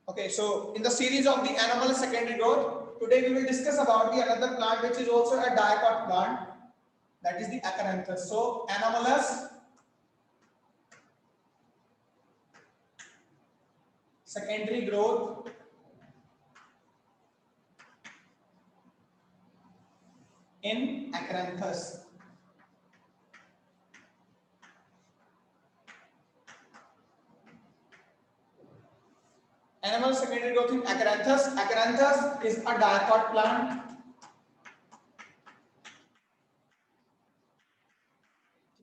Okay, so in the series of the anomalous secondary growth, today we will discuss about the another plant which is also a dicot plant, that is the Acanthus. So anomalous secondary growth in Acanthus. Anomalous secondary growth in Acanthus. Acanthus is a dicot plant.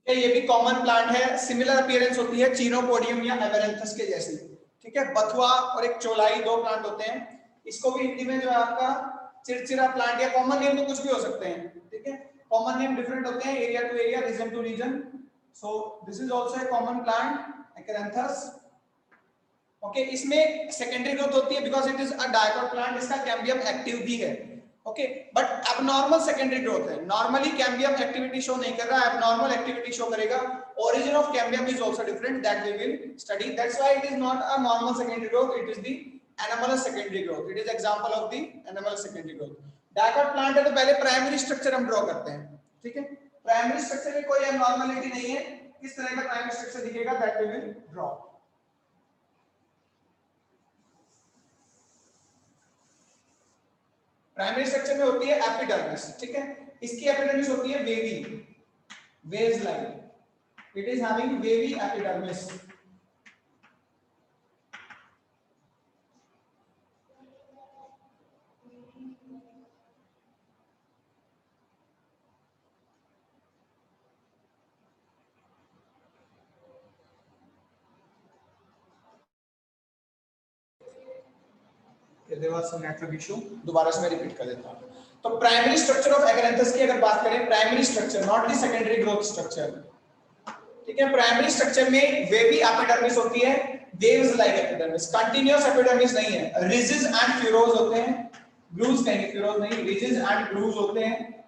ये भी common plant है, similar appearance होती है Chenopodium या एमेरैंथस के जैसी। ठीक है, बथुआ और एक चौलाई दो प्लांट होते हैं। इसको भी हिंदी में जो है आपका चिरचिरा प्लांट या कॉमन नेम तो कुछ भी हो सकते हैं। ठीक है, कॉमन नेम डिफरेंट होते हैं area to area, region to region. So this is also a common plant achyranthes. Okay, इसमें सेकेंडरी ग्रोथ होती है because it is a dicot plant. इसका कैम्बियम एक्टिव भी है। Okay, but abnormal secondary growth है। Normally cambium activity show नहीं कर रहा है, एबनॉर्मल एक्टिविटी शो करेगा। origin of cambium is also different, that we will study. That's why it is not a normal secondary growth, it is the anomalous secondary growth. It is example of the anomalous secondary growth. dicot plant है तो पहले primary structure हम draw करते हैं। ठीक है, primary structure में कोई एबनॉर्मलिटी नहीं है। किस तरह का प्राइमरी स्ट्रक्चर दिखेगा, that we will draw. Primary structure में होती है एपिडर्मिस। ठीक है, इसकी एपिडर्मिस होती है wavy, waves like. It is having wavy epidermis. There was some network issue, दोबारा से मैं रिपीट कर देता हूं। तो प्राइमरी स्ट्रक्चर ऑफ एगेरेंथस की अगर बात करें, primary structure, not the secondary growth structure. ठीक है, प्राइमरी स्ट्रक्चर में वेवी एपिडर्मिस होती है, waves like epidermis. Continuous epidermis नहीं है, रिजिस एंड फ्यूरोज होते हैं। ग्रूव्स कहेंगे, फ्यूरोज नहीं, रिजिस एंड ग्रूव्स होते हैं।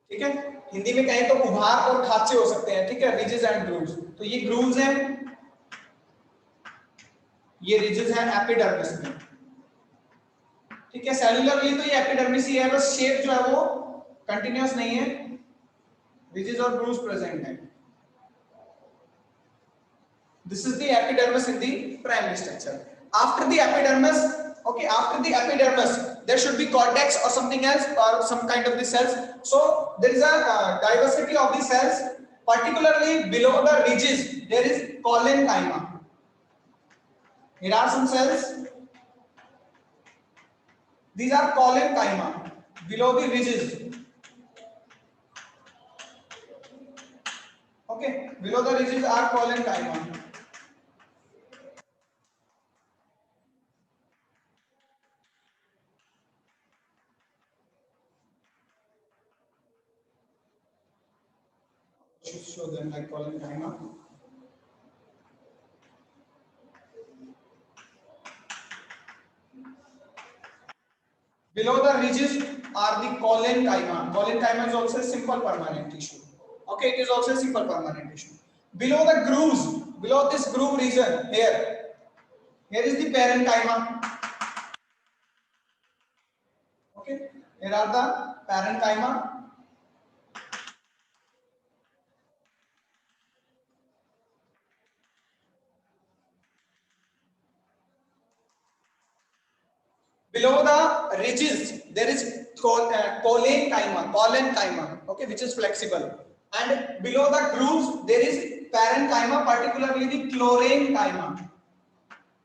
ठीक है, हिंदी में कहें तो उभार और खांचे हो सकते हैं। ठीक है, रिजिस एंड ग्रूव्स। तो ये ग्रूव्स हैं, ये रिजिस है एपिडर्मिस में। ठीक है, सेलुलरली तो ये एपिडर्मिस ही है, बस शेप जो है वो कंटीन्यूअस नहीं है, रिजिस और ग्रूव्स प्रेजेंट है। This is the epidermis in the primary structure. After the epidermis, okay, after the epidermis, there should be cortex or something else or some kind of the cells. So there is a diversity of the cells. Particularly below the ridges, there is collenchyma. Here are some cells. These are collenchyma below the ridges. Okay, below the ridges are collenchyma. Show them like collenchyma. Below the ridges are the collenchyma. Collenchyma is also a simple permanent tissue. Okay, it is also a simple permanent tissue. Below the grooves, below this groove region, here is the parenchyma. Okay, here are the parenchyma. Below the ridges, there is collenchyma, okay, which is flexible. And below the grooves, there is parenchyma, particularly the chlorenchyma.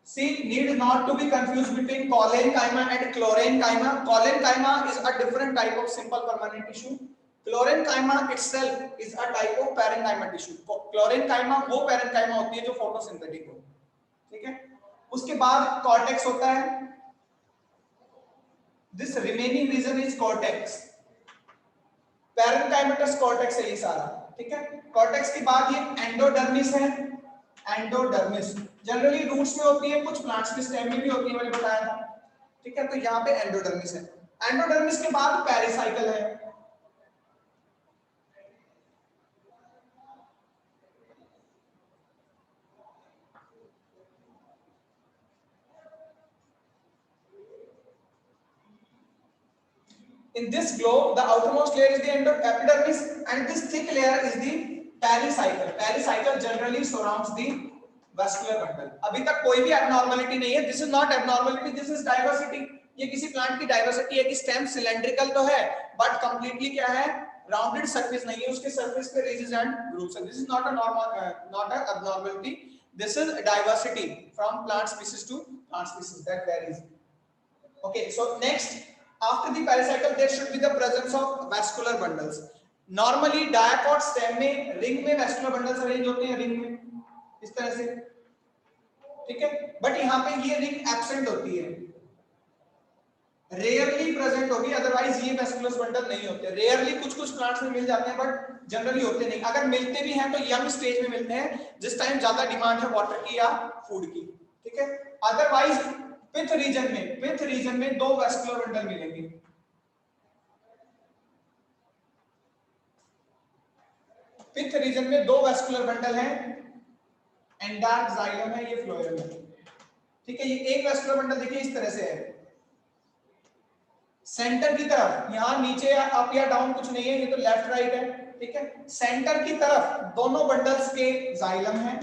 See, need not to be confused between collenchyma and chlorenchyma. Collenchyma is a different type of simple permanent tissue. Chlorenchyma itself is a type of parenchyma tissue. Chlorenchyma वो parenchyma होती है जो photosynthetic हो। ठीक है, उसके बाद cortex होता है। This remaining region is cortex. Parenchymatous cortex है ये सारा। ठीक है, cortex के बाद ये एंडोडर्मिस है। एंडोडर्मिस जनरली रूट्स में होती है, कुछ प्लांट्स के स्टेम में भी होती है, मैंने बताया था। ठीक है, तो यहाँ पे एंडोडर्मिस है। एंडोडर्मिस के बाद पेरिसाइकल है। In this globe, the outermost layer is the epidermis, and this thick layer is the pericycle. Pericycle generally surrounds the vascular bundle. अभी तक कोई भी abnormality नहीं है. This is not abnormality. This is diversity. ये किसी plant की diversity है कि स्टेम सिलेंड्रिकल तो है बट कंप्लीटली क्या है, राउंडेड सरफेस नहीं है, उसके सरफेस पे रिजेस एंड ग्रूव्स है. This is not a normal, not a abnormality. This is diversity from plant species to plant species that varies. Okay, so next, after the pericycle there should be the presence of vascular bundles. Normally dicot stem में ring में vascular bundles arrange होते हैं, ring में इस तरह से, ठीक है. बट यहाँ पे ये रिंग एब्सेंट होती है, रेयरली प्रेजेंट होगी, अदरवाइज ये वेस्कुलर बंडल नहीं होते. रेयरली कुछ कुछ प्लांट्स में मिल जाते हैं बट जनरली होते नहीं. अगर मिलते भी हैं तो यंग स्टेज में मिलते हैं, जिस टाइम ज्यादा डिमांड है वाटर की या फूड की, ठीक है. अदरवाइज पिथ रीजन में दो वेस्कुलर बंडल मिलेंगे. पिथ रीजन में दो वेस्कुलर बंडल हैं, एंडार्क जाइलम है, ये फ्लोएम है, ठीक है. ये एक वेस्कुलर बंडल देखिए इस तरह से है, सेंटर की तरफ, यहां नीचे या अप या डाउन कुछ नहीं है, ये तो लेफ्ट राइट है, ठीक है. सेंटर की तरफ दोनों बंडल्स के जाइलम है,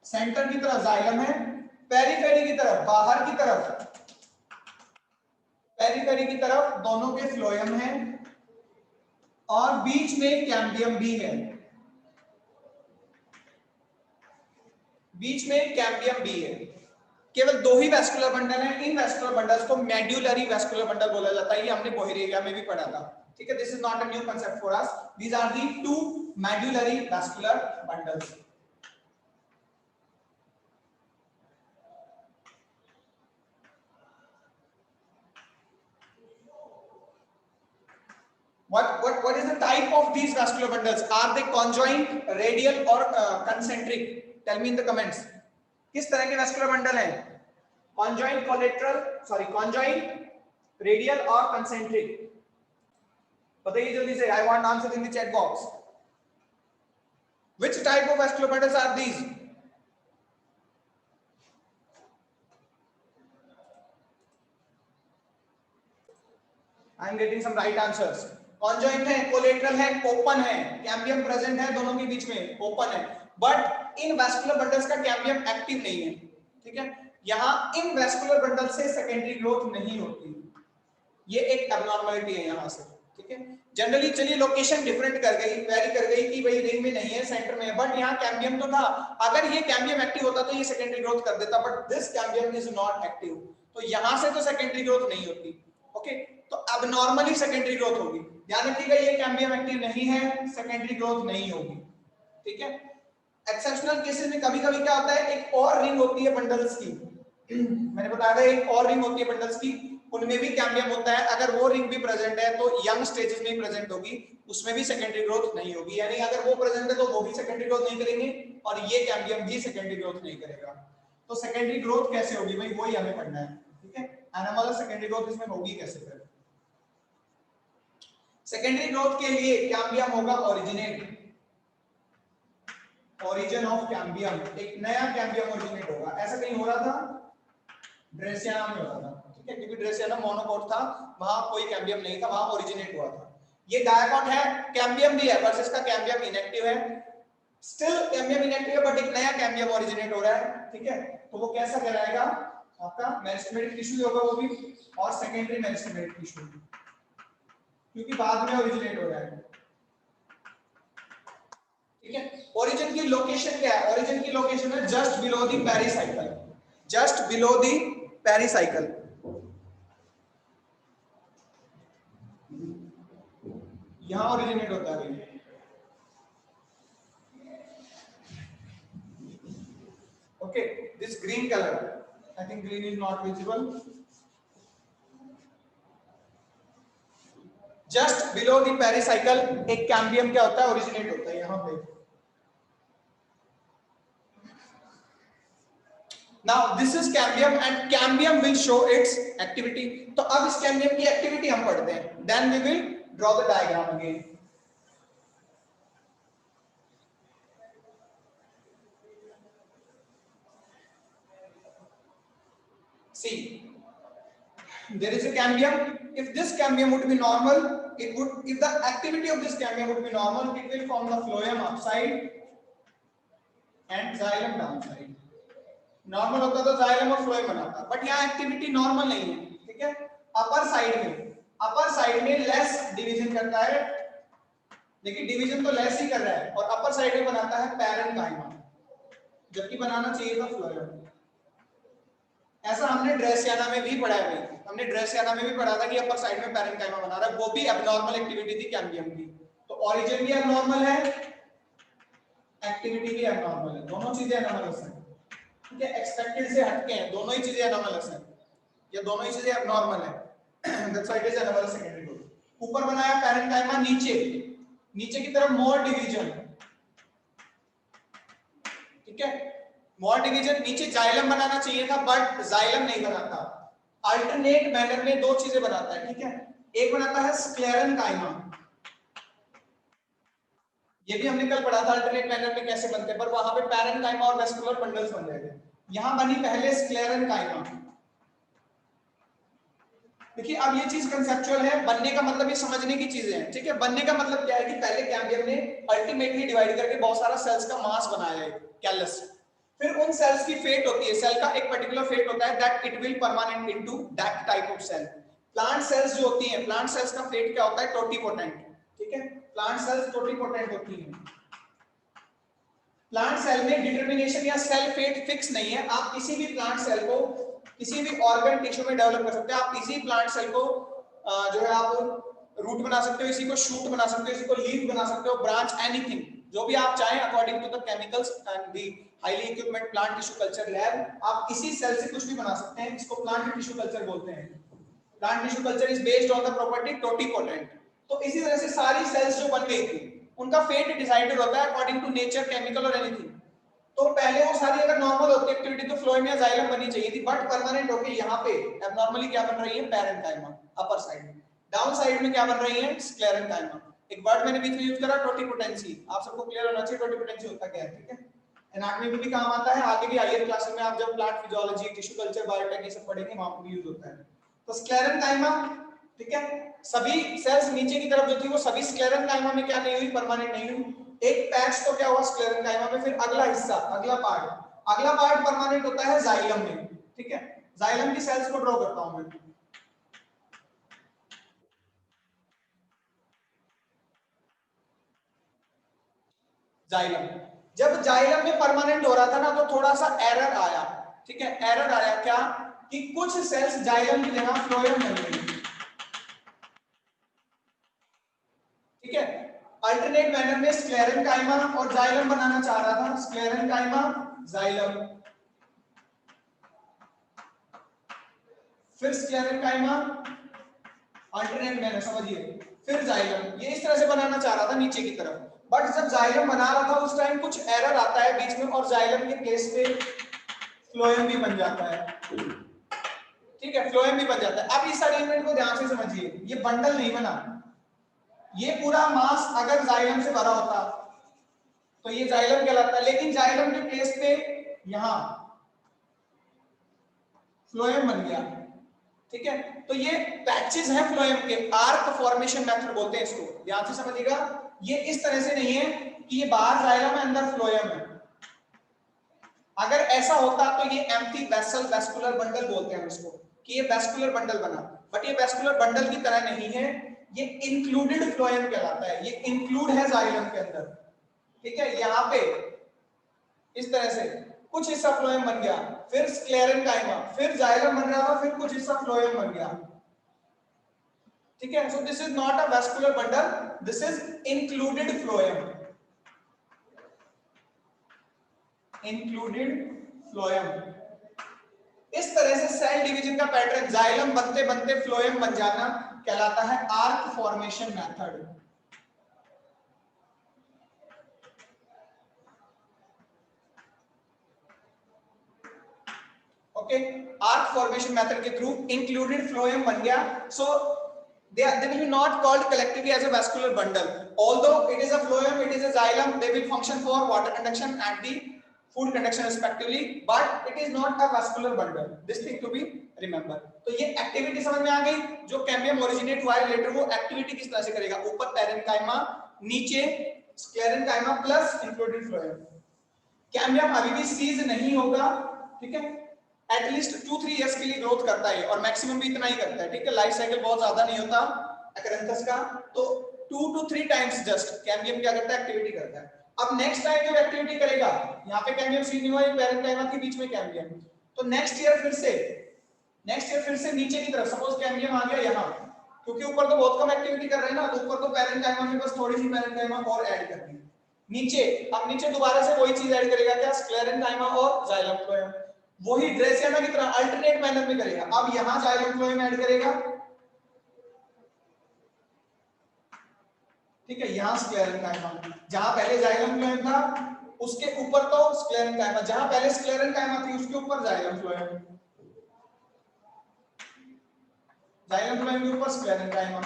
सेंटर की तरफ जाइलम है, पेरीफेरी की तरफ, बाहर की तरफ, पेरीफेरी की तरफ दोनों के फ्लोएम है, और बीच में कैम्बियम भी है, बीच में कैम्बियम भी है. केवल दो ही वेस्कुलर बंडल हैं. इन वेस्कुलर बंडल्स को मेड्यूलरी वेस्कुलर बंडल बोला जाता है. ये हमने बोहेरिया में भी पढ़ा था, ठीक है. This is not a new concept for us. These are the two medullary vascular bundles. What is the type of these vascular bundles? Are they conjoint, radial or concentric? Tell me in the comments. किस तरह के vascular bundle हैं? Conjoint, collateral, sorry, conjoint, radial or concentric? बताइए जल्दी से. I want answers in the chat box. Which type of vascular bundles are these? I am getting some right answers. Conjoint है, collateral है, open है, cambium present है दोनों के बीच में, open है. बट इन वेस्कुलर बंडल्स का कैम्बियम एक्टिव नहीं है, ठीक है. यहां इन वेस्कुलर बंडल से सेकेंडरी ग्रोथ नहीं होती, ये एक एब्नॉर्मलिटी है यहां से, ठीक है. जनरली चलिए लोकेशन डिफरेंट कर गई, वेरी कर गई कि भाई रिंग में नहीं है, सेंटर में है, बट यहां कैम्बियम तो था. अगर ये कैम्बियम एक्टिव होता तो ये सेकेंडरी ग्रोथ कर देता, but this cambium is not active, तो यहां से तो सेकेंडरी ग्रोथ नहीं होती. ओके, तो एब्नॉर्मली सेकेंडरी ग्रोथ होगी. ध्यान रखिएगा ये कैम्बियम एक्टिव नहीं है, सेकेंडरी ग्रोथ नहीं होगी, ठीक है. एक्सेप्शनल केसेस में कभी-कभी क्या होता है, एक और रिंग होती है बंडल्स की, मैंने बताया था एक और रिंग होती है बंडल्स की, उनमें भी कैम्बियम होता है. अगर वो रिंग भी प्रेजेंट है तो यंग स्टेजेस में ही प्रेजेंट होगी, उसमें भी सेकेंडरी ग्रोथ नहीं होगी. यानी अगर वो प्रेजेंट है तो वो भी सेकेंडरी ग्रोथ नहीं करेंगे और ये कैम्बियम भी सेकेंडरी ग्रोथ नहीं करेगा. तो सेकेंडरी ग्रोथ कैसे होगी भाई, वही हमें पढ़ना है, ठीक है. एनामल सेकेंडरी ग्रोथ इसमें होगी कैसे फिर. सेकेंडरी ग्रोथ के लिए कैम्बियम होगा ओरिजिनेट, ओरिजिन ऑफ कैम्बियम, एक नया कैम्बियम ओरिजिनेट होगा. ऐसा कहीं हो रहा था, ड्रेसियाना में होता था, ठीक है, क्योंकि ड्रेसियाना मोनोकोट था, वहां कोई कैम्बियम नहीं था, वहां ओरिजिनेट हुआ था. ये डायकोट है, कैम्बियम भी है, बस इसका कैम्बियम इनएक्टिव है. स्टिल कैम्बियम इनएक्टिव है बट एक नया कैम्बियम ओरिजिनेट हो रहा है, ठीक है. तो वो कैसा कहलाएगा, आपका मेरिस्टेमेटिक टिश्यू होगा वो भी, और सेकेंडरी मेरिस्टेमेटिक टिश्यू, क्योंकि बाद में ओरिजिनेट हो रहा है, ठीक है. ओरिजिन की लोकेशन क्या है, ओरिजिन की लोकेशन है just below the pericycle, just below the pericycle. यहां ओरिजिनेट होता है. Okay, this green colour, I think green is not visible. Just below the pericycle एक कैम्बियम क्या होता है, ओरिजिनेट होता है यहां पे. Now this is cambium and cambium will show its activity. तो अब इस cambium की activity हम पढ़ते हैं. Then we will draw the diagram again. See, there is a cambium. if this cambium would be normal, if the activity of this cambium would be normal, it will form the phloem upside and xylem downside. Normal होता तो xylem और phloem बनाता, but यहाँ activity normal नहीं है, ठीक है। Upper side में लेस डिवीजन करता है, देखिए डिवीजन तो लेस ही कर रहा है, और अपर साइड में बनाता है पैरेन्काइमा, जबकि बनाना चाहिए था फ्लोएम। ऐसा हमने ड्रेसियाना में भी पढ़ा है भाई, हमने ड्रेसियाना में भी पढ़ा था कि अपर साइड में पैरेन्काइमा बना रहा है, वो भी एबनॉर्मल एक्टिविटी थी कैम्बियम की। तो ओरिजिन भी एबनॉर्मल है, एक्टिविटी भी एबनॉर्मल है, दोनों चीजें एनोमलस हैं, ठीक है। एक्सपेक्टेड से हटके हैं, दोनों ही चीजें एनोमलस हैं, या दोनों ही चीजें एबनॉर्मल है, that's why it is anomalous secondary group. ऊपर बनाया पैरेन्काइमा, नीचे की तरफ मोर डिवीजन, ठीक है, मोर डिवीजन। नीचे जाइलम बनाना चाहिए था, बट जाइलम नहीं बनाता, अल्टरनेट मैनर में दो चीजें बनाता है, ठीक है। एक बनाता है स्क्लेरेन्काइमा, ये भी हमने कल पढ़ा था अल्टरनेट मैनर में कैसे बनते हैं, पर वहां पे पैरेन्काइमा और वेस्कुलर बंडल्स बन रहे थे। यहां बनी पहले स्क्लेरेन्काइमा। देखिए अब ये चीज कंसेप्चुअल है, बनने का मतलब ये समझने की चीजें हैं, ठीक है। बनने का मतलब क्या है कि पहले कैम्बियम ने अल्टीमेटली डिवाइड करके बहुत सारा सेल्स का मास बनाया है, कैलस। फिर उन सेल्स की फेट होती है, सेल का एक पर्टिकुलर फेट होता है, that it will permanent into that type of cell. Plant cells जो होती हैं, प्लांट सेल्स का फेट क्या होता है, टोटीपोटेंट, ठीक है। प्लांट सेल्स टोटीपोटेंट होती हैं। प्लांट सेल में डिटरमिनेशन या सेल फेट फिक्स नहीं है, आप किसी भी प्लांट सेल को किसी भी ऑर्गन टिश्यू में डेवलप कर सकते हैं। आप इसी प्लांट सेल को जो है आप रूट बना सकते हो, इसी को शूट बना सकते हो, इसी को लीफ बना सकते हो, ब्रांच, एनीथिंग, जो भी आप चाहें according to the chemicals and the highly equipment plant tissue culture lab, आप इसी सेल से कुछ भी बना सकते हैं। इसको प्लांट टिश्यू कल्चर बोलते हैं। Plant tissue culture is based on the property totipotent. तो इसी तरह से सारी सेल्स जो बन गई थी, उनका फेट डिसाइडेड होता है अकॉर्डिंग टू नेचर, केमिकल और एनीथिंग। तो पहले वो सारी अगर नॉर्मल होती एक्टिविटी तो फ्लोएम या जाइलम बनी चाहिए थी, बट परमानेंट होके यहाँ पे एबनॉर्मली क्या बन रही है, पैरेन्काइमा अपर साइड में। डाउन साइड में क्या बन रही है, स्क्लेरेन्काइमा। एक वर्ड मैंने बीच में यूज करा, टोटीपोटेंसी, आप सबको क्लियर होना चाहिए टोटीपोटेंसी होता क्या है, ठीक है। एनाटॉमी में भी काम आता है, आगे भी हायर क्लासेस में आप जब plant physiology, tissue culture, biotech ये सब पढ़ेंगे वहां पर भी यूज होता है। तो स्क्लेरेन्काइमा, ठीक है। सभी सेल्स नीचे की तरफ जो थी वो सभी स्क्लेरेन्काइमा में क्या नहीं हुई, परमानेंट नहीं हुई। एक पैच तो क्या हुआ स्क्लेरेन्काइमा में, फिर अगला हिस्सा, अगला पार्ट परमानेंट होता है जाइलम में, ठीक है। जाइलम की सेल्स को ड्रॉ करता हूं मैं। जाइलम, जब जाइलम में परमानेंट हो रहा था ना तो थोड़ा सा एरर आया, ठीक है। एरर आया क्या कि कुछ सेल्स जाइलम की जगह फ्लोएम बन गई, ठीक है। अल्टरनेट मैनर में स्क्लेरेन्काइमा और जाइलम बनाना चाह रहा था, स्क्लेरेन्काइमा जाइलम, फिर स्क्लेरेन्काइमा, अल्टरनेट मैनर समझिए, फिर जाइलम। ये इस तरह से बनाना चाह रहा था नीचे की तरफ, बट जब जाइलम बना रहा था उस टाइम कुछ एरर आता है बीच में और जाइलम के प्लेस पे फ्लोएम भी बन जाता है, ठीक है। फ्लोएम भी बन जाता है। अब इस अरेंजमेंट को ध्यान से समझिए, ये बंडल नहीं बना, ये पूरा मास अगर जाइलम से भरा होता तो ये जाइलम कहलाता है, लेकिन जाइलम के प्लेस पे यहां फ्लोएम बन गया, ठीक है। तो ये पैचेस हैं फ्लोएम के, आर्क फॉर्मेशन मेथड बोलते हैं इसको, ध्यान से समझिएगा। ये इस तरह से नहीं है कि ये बाहर जाइलम है अंदर फ्लोएम है। अगर ऐसा होता तो ये एम्प्टी वेसल, वेस्कुलर बंडल बोलते हैं इसको, कि ये वेस्कुलर बंडल बना, बट ये वेस्कुलर बंडल की तरह नहीं है, ये इंक्लूडेड फ्लोएम कहलाता है, ये इंक्लूड है जाइलम के अंदर, ठीक है। यहाँ पे इस तरह से कुछ हिस्सा फ्लोएम बन गया, फिर स्क्लेरेन्काइमा, फिर जाइलम बन रहा था, फिर कुछ हिस्सा फ्लोएम बन गया, ठीक है। सो this is not a vascular bundle, this is included phloem, included phloem. इस तरह से सेल डिवीजन का पैटर्न, जाइलम बनते बनते फ्लोएम बन जाना, कहलाता है arc formation method. Okay, arc formation method के थ्रू इंक्लूडेड फ्लोएम बन गया। सो they will be not called collectively as a vascular bundle, although it is a phloem, it is a xylem, they will function for water conduction and the food conduction respectively, but it is not a vascular bundle. This thing to be remembered. तो ये activity समझ में आ गई, जो cambium originate हुआ है letter वो activity किस तरह से करेगा, ऊपर पैरेन्काइमा, नीचे sclerenchyma plus included phloem. Cambium अभी भी सीज नहीं होगा, ठीक है, एटलीस्ट 2-3 इयर्स के लिए ग्रोथ करता है और मैक्सिमम भी इतना ही करता है, ठीक है, लाइफ साइकिल बहुत ज्यादा नहीं होता एकरेंथस का, तो 2 to 3 टाइम्स जस्ट कैम्बियम क्या करता है, एक्टिविटी करता है। अब नेक्स्ट टाइम जब एक्टिविटी करेगा, यहाँ पे कैम्बियम सीज नहीं हुआ, ये पैरेन्काइमा के बीच में कैम्बियम, तो नेक्स्ट ईयर फिर से नीचे की तरफ, सपोज कैम्बियम आ गया यहाँ, क्योंकि ऊपर तो बहुत कम एक्टिविटी कर रहे हैं ना, तो ऊपर तो पैरेन्काइमा में बस थोड़ी सी पैरेन्काइमा और ऐड करनी है। नीचे, अब नीचे दोबारा से वही चीज ऐड करेगा, क्या, स्क्लेरेन्काइमा और जाइलम फ्लोएम, वही ड्रेसियाना की तरह अल्टरनेट मैनर में करेगा। अब यहाँ जाइलम फ्लोएम ऐड करेगा, ठीक है, यहाँ स्क्लेरेन्काइमा, जहां पहले जाइलम फ्लोएम था उसके ऊपर तो स्क्लेरेन्काइमा, जहां पहले स्क्लेरेन्काइमा थी उसके ऊपर जाइलम फ्लोएम, जाइलम फ्लोएम के ऊपर स्क्लेरेन्काइमा,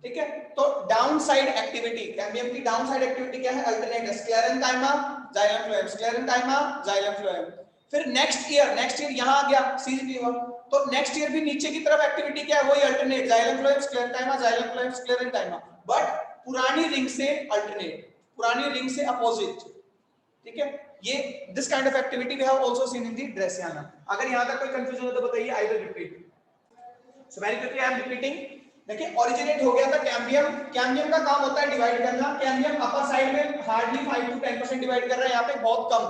ठीक है। तो डाउन साइड एक्टिविटी, कैम्बियम की डाउन साइड एक्टिविटी क्या है, अल्टरनेट है, sclerenchyma xylem phloem, sclerenchyma xylem phloem. फिर नेक्स्ट ईयर यहां आ गया सीज भी हुआ, तो नेक्स्ट ईयर भी नीचे की तरफ एक्टिविटी क्या है, वही alternate, xylem phloem sclerenchyma, xylem phloem sclerenchyma, but पुरानी रिंग से अल्टरनेट, पुरानी रिंग से अपोजिट, ठीक है। ये this kind of activity we have also seen in the dracaena. अगर यहां तक कोई कंफ्यूजन हो तो बताइए, I will repeat. So very quickly I am repeating. देखिए ओरिजिनेट हो गया था कैम्बियम का काम होता है डिवाइड करना। कैम्बियम अपर साइड में हार्डली 5 to 10% डिवाइड कर रहा है, यहाँ पे बहुत कम,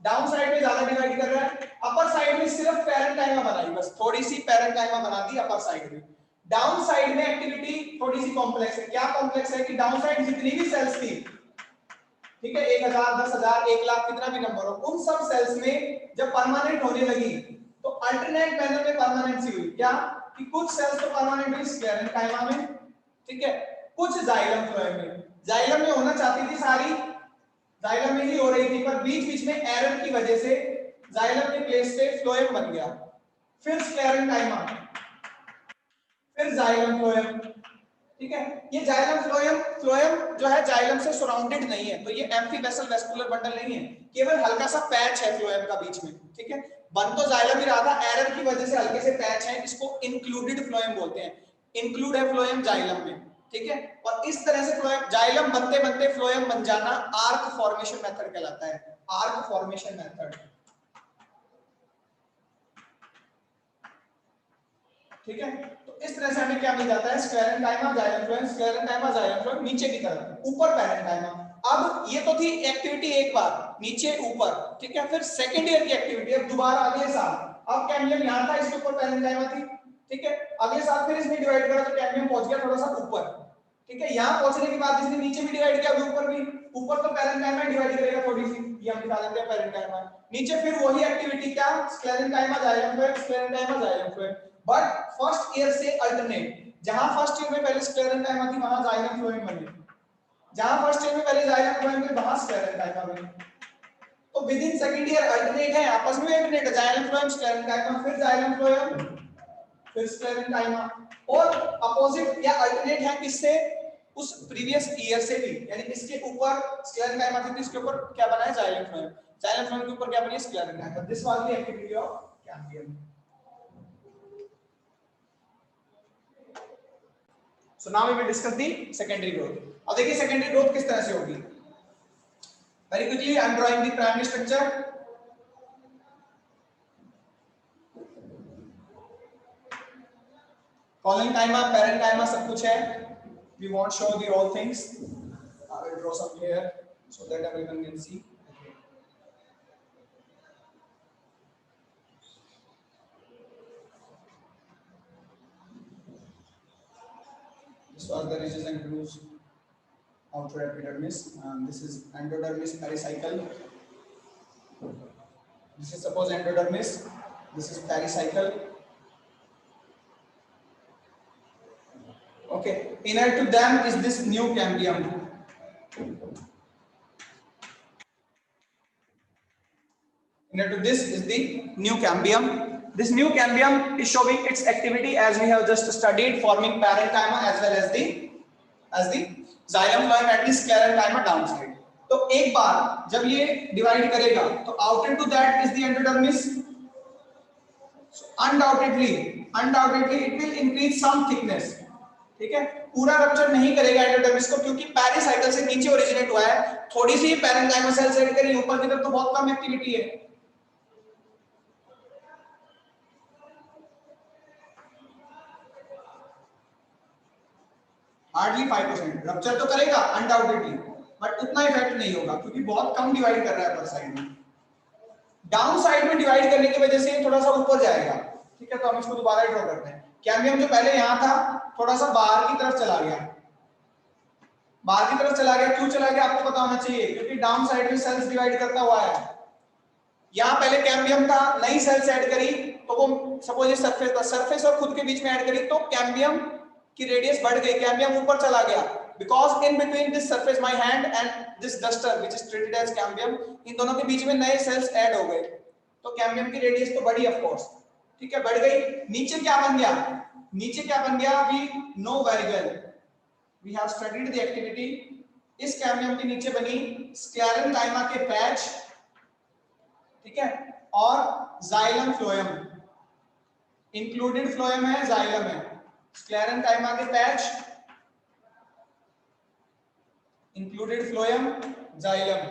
डाउन साइड में ज्यादा डिवाइड कर रहा है। अपर साइड में सिर्फ पैरेन्काइमा बनाई, बस थोड़ी सी पैरेन्काइमा बना दी अपर साइड में। डाउन साइड में एक्टिविटी थोड़ी सी कॉम्प्लेक्स है। क्या कॉम्प्लेक्स है कि डाउन साइड जितनी भी सेल्स थी, ठीक है, 1000 10,000 1 लाख कितना भी नंबर हो, उन सब सेल्स में जब परमानेंट होने लगी तो अल्टरनेट मैनर में परमानेंसी हुई। क्या कि कुछ सेल्स तो परमानेंट हुई स्क्लेरेन्काइमा में, ठीक है, कुछ जाइलम फ्लोएम में। जाइलम में होना चाहती थी सारी, जाइलम में ही हो रही थी, पर बीच बीच में एरर की वजह से जाइलम के प्लेस पे फ्लोएम बन गया, फिर स्क्लेरेन्काइमा, फिर जाइलम फ्लोएम, ठीक है। ये जाइलम फ्लोएम जो है जाइलम से सराउंडेड नहीं है, तो ये एम्फीबेसल वेस्कुलर बंडल नहीं है, केवल हल्का सा पैच है फ्लोएम का बीच में, ठीक है। बन तो जाइलम ही रहा था, एरर की वजह से हल्के से पैच है, इसको इंक्लूडेड फ्लोएम बोलते हैं। इंक्लूड है फ्लोएम जाइलम में, ठीक है। और इस तरह से फ्लोएम, जाइलम बनते बनते फ्लोएम बन जाना आर्क फॉर्मेशन मेथड कहलाता है, आर्क फॉर्मेशन मेथड, ठीक है। तो इस तरह से हमें क्या मिल जाता है, sclerenchyma xylem phloem, sclerenchyma xylem phloem, नीचे की तरफ, ऊपर पैरेन्काइमा। अब ये तो थी एक्टिविटी एक बार नीचे ऊपर, ठीक है। फिर सेकंड ईयर की एक्टिविटी अब दोबारा अगले साल, अब कैम्बियम यहां था, इसके ऊपर पैरेन्काइमा थी, ठीक है। अगले साल फिर इसने डिवाइड करा तो कैम्बियम पहुंच गया थोड़ा सा ऊपर, ठीक है। यहां पहुंचने के बाद इसने नीचे भी डिवाइड किया, ऊपर भी, ऊपर तो पैरेन्काइमा डिवाइड करेगा थोड़ी सी, ये हम निकाल लेते हैं पैरेन्काइमा, नीचे फिर वही एक्टिविटी, क्या, sclerenchyma xylem phloem, sclerenchyma xylem phloem, but first year से अल्टरनेट। जहां फर्स्ट ईयर में पहले स्क्लेरेन्काइमा थी वहां जाइलम फ्लोएम बनी, जहां फर्स्ट ईयर में पहले जाइलम फ्लोएम थी वहां स्क्लेरेन्काइमा बनी। तो with in second year alternate है, आपस में अल्टरनेट है, जाइलम फ्लोएम स्क्लेरेन्काइमा, फिर जाइलम फ्लोएम, फिर स्क्लेरेन्काइमा, और अपोजिट या अल्टरनेट है किससे, उस प्रीवियस ईयर से भी, यानी इसके ऊपर स्क्लेरेन्काइमा थी, इसके ऊपर क्या बना है, जाइलम फ्लोएम, जाइलम फ्लोएम के ऊपर क्या बनी है, sclerenchyma. This was the activity of cambium. So now we will discuss the secondary growth. अब देखिए secondary growth किस तरह से होगी। Very quickly I am drawing the primary structure. Collenchyma, parenchyma सब कुछ है। We won't show the all things. I will draw some here so that everyone can see. This was the ridges and grooves outer epidermis, and this is endodermis pericycle. This is suppose endodermis, this is pericycle. Okay, inner to them is this new cambium. Inner to this is the new cambium. This new cambium is showing its activity as we have just studied, forming parenchyma as well as the xylem phloem and the sclerenchyma downside. तो एक बार जब ये divide करेगा तो outer to that is the endodermis, undoubtedly it will increase some thickness, ठीक है, पूरा rupture नहीं करेगा एंडोडर्मिस को, क्योंकि पेरिसाइकल से नीचे ओरिजिनेट हुआ है, थोड़ी सी पैरेन्काइमा सेल सेट करी, ऊपर की तरफ तो बहुत कम एक्टिविटी है। हार्डली 5%। रप्चर तो करेगा अनडाउटेडली, बट उतना इफेक्ट नहीं होगा क्योंकि बहुत कम डिवाइड कर रहा है अपर साइड में। डाउन साइड में डिवाइड करने की वजह से थोड़ा सा ऊपर जाएगा, ठीक है, तो हम इसको दोबारा ड्रॉ करते हैं। कैम्बियम जो पहले यहां था थोड़ा सा बाहर की तरफ चला गया, बाहर की तरफ चला गया, क्यों चला गया आपको पता होना चाहिए, क्योंकि डाउन साइड में सेल्स डिवाइड करता हुआ है। यहां पहले कैम्बियम था, नई सेल्स ऐड करी, तो वो सपोज ये सरफेस था, सरफेस और खुद के बीच में ऐड करी तो कैम्बियम की रेडियस बढ़ गई, कैम्बियम ऊपर चला गया, because in between this surface my hand and this duster which is treated as cambium, इन दोनों के बीच में नए सेल्स ऐड हो गए, तो कैम्बियम की रेडियस तो बढ़ी ऑफ कोर्स, ठीक है, बढ़ गई। नीचे क्या बन गया, नीचे क्या बन गया, we know very well, we have studied the activity. इस कैम्बियम के नीचे बनी स्क्लेरेंकाइमा के पैच, ठीक है, और जाइलम फ्लोएम, इंक्लूडेड फ्लोएम है, जाइलम है, स्क्लेरेंकाइमा के पैच, इंक्लूडेड फ्लोएम, जाइलम,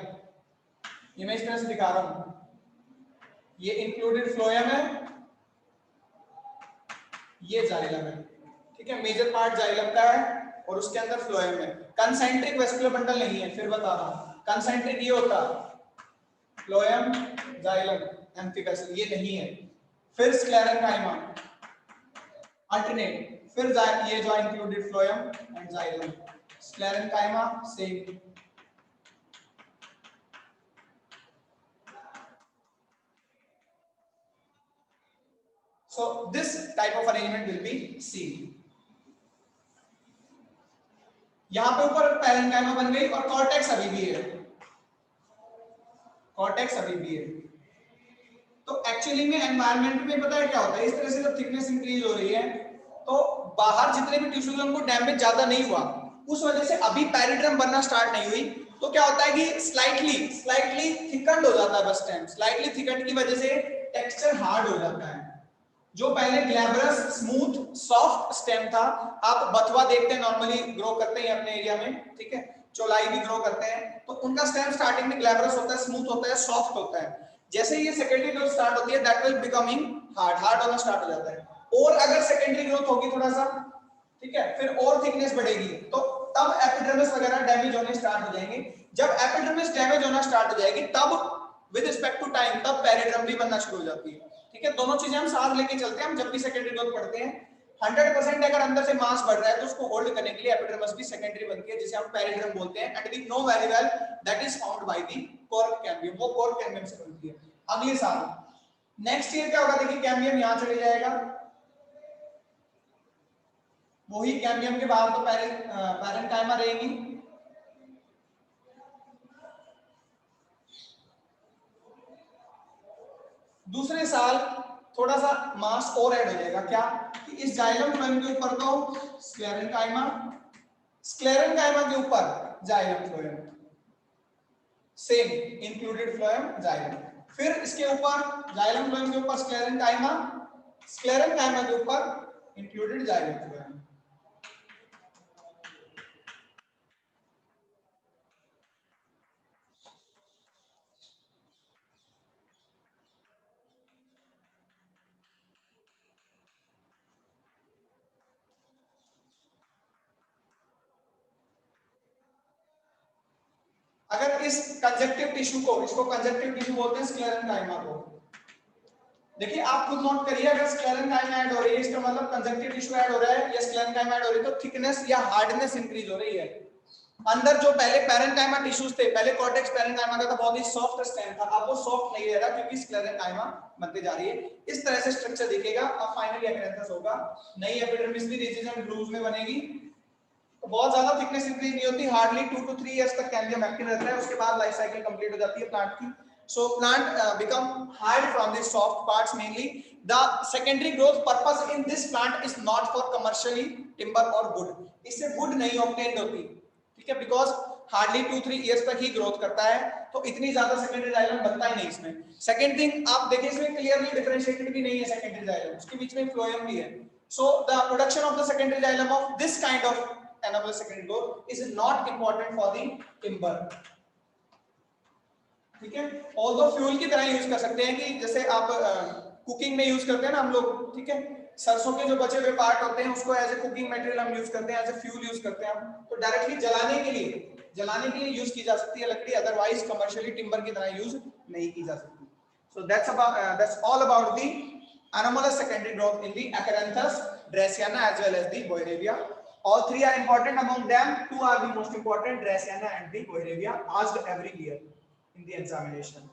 ये मैं इस तरह से दिखा रहा हूं, ये इंक्लूडेड फ्लोएम है, ये जाइलम है, ठीक है, मेजर पार्ट जाइलम का है और उसके अंदर फ्लोएम है। कंसेंट्रिक वेस्कुलर बंडल नहीं है, फिर बता रहा हूं, कंसेंट्रिक ये होता फ्लोएम, जाइलम, एम्फीवेसल, ये नहीं है। फिर स्क्लेरेंकाइमा अल्टरनेट, फिर ये जो included phloem and xylem, sclerenchyma same. So this type of arrangement will be seen. यहां पे ऊपर पैरेन्काइमा बन गई और कॉर्टेक्स अभी भी है, कॉर्टेक्स अभी भी है। तो एक्चुअली में एनवायरनमेंट में पता है क्या होता है, इस तरह से जब थिकनेस इंक्रीज हो रही है तो बाहर जितने भी टिश्यूज उनको डैमेज ज्यादा नहीं हुआ, उस वजह से अभी पेरिड्रम बनना स्टार्ट नहीं हुई, तो क्या होता है कि स्लाइटली थिकन्ड हो जाता है बस स्टेम, स्लाइटली थिकन्ड की वजह से टेक्सचर हार्ड हो जाता है। जो पहले ग्लैब्रस स्मूथ सॉफ्ट स्टेम था, आप बथुआ देखते हैं नॉर्मली ग्रो करते हैं अपने एरिया में, ठीक है, चौलाई भी ग्रो करते हैं, तो उनका स्टेम स्टार्टिंग में ग्लैब्रस होता है, स्मूथ होता है, सॉफ्ट होता है। जैसे ही ये सेकेंडरी ग्रोथ स्टार्ट होती है दैट विल बिकमिंग हार्ड होना स्टार्ट हो जाता है। और अगर सेकेंडरी ग्रोथ होगी थोड़ा सा, ठीक है, फिर और थिकनेस बढ़ेगी, तो तब एपिडर्मिस वगैरह डैमेज होने स्टार्ट हो जाएंगे। जब एपिडर्मिस डैमेज होना स्टार्ट हो जाएगी तब विद रिस्पेक्ट टू टाइम तब पेरिड्रम भी बनना शुरू हो जाती है, ठीक है। दोनों चीजें हम साथ लेके चलते हैं, हम जब भी सेकेंडरी ग्रोथ पढ़ते हैं 100% अगर अंदर से मास बढ़ रहा है तो उसको होल्ड करने के लिए एपिडर्मिस भी सेकेंडरी बनती है, जिसे हम पेरिड्रम बोलते हैं, and we know very well that is found by the cork cambium, वो कॉर्क कैम्बियम से बनती है। अगले साल नेक्स्ट ईयर क्या होगा, देखिए कैम्बियम यहां चले जाएगा, वही कैम्बियम के बाहर तो पैरेन्काइमा रहेगी, दूसरे साल थोड़ा सा मास और ऐड हो जाएगा, क्या कि इस जाइलम फ्लोएम के ऊपर तो स्क्लेरेंकाइमा, स्क्लेरेंकाइमा के ऊपर xylem phloem, same included phloem xylem, फिर इसके ऊपर जाइलम फ्लोएम के ऊपर स्क्लेरेंकाइमा, स्क्लेरेंकाइमा के ऊपर इंक्लूडेड जाइलम फ्लोएम। अगर इस कंजक्टिव टिश्यू को, इसको कंजक्टिव टिश्यू बोलते हैं स्क्लेरेंकाइमा को, देखिए आप खुद नोट करिए, अगर स्क्लेरेंकाइमा ऐड हो रही है इसका मतलब कंजक्टिव टिश्यू ऐड हो रहा है या स्क्लेरेंकाइमा ऐड हो रही है, तो थिकनेस या हार्डनेस इंक्रीज हो रही है। अंदर जो पहले पैरेन्काइमा टिश्यूज थे, पहले कॉर्टेक्स पैरेन्काइमा का था, बहुत ही सॉफ्ट स्टेम था, अब वो सॉफ्ट नहीं रह रहा क्योंकि स्क्लेरेंकाइमा बनते जा रही है। इस तरह से स्ट्रक्चर दिखेगा, अब फाइनली एपिडेंथस होगा, नई एपिडर्मिस भी रिजिड एंड ग्लूज में बनेगी, तो बहुत ज्यादा थिकनेस इंक्रीज नहीं होती, हार्डली 2 to 3 इयर्स तक कैम्बियम एक्टिव रहता है, उसके बाद लाइफ साइकिल कंप्लीट हो जाती है प्लांट की। So plant become hard from the soft parts mainly. The secondary growth purpose in this plant is not for commercially timber or wood. इससे wood नहीं obtained होती, ठीक है, because हार्डली 2-3 इयर्स तक ही ग्रोथ करता है, तो इतनी ज्यादा सेकेंडरी जाइलम बनता ही नहीं इसमें। सेकंड थिंग आप देखिए इसमें क्लियरली डिफरेंशिएटेड भी नहीं है सेकेंडरी जाइलम, उसके बीच में फ्लोएम भी है। So the production of the secondary xylem of this kind of anabolic secondary growth is not important for the timber, ठीक है। ऑल्दो फ्यूल की तरह यूज कर सकते हैं कि जैसे आप कुकिंग में यूज करते हैं ना हम लोग, ठीक है, सरसों के जो बचे हुए पार्ट होते हैं उसको एज ए कुकिंग मटेरियल हम यूज करते हैं, एज ए फ्यूल यूज करते हैं हम, तो डायरेक्टली जलाने के लिए यूज की जा सकती है लकड़ी, अदरवाइज कमर्शियली टिम्बर की तरह यूज नहीं की जा सकती। So that's all about the anomalous secondary growth in the Acaranthus, Dracaena as well as the Boerevia. All three are important. Among them, two are the most important, Dracaena and the Boerevia, asked every year in the examination.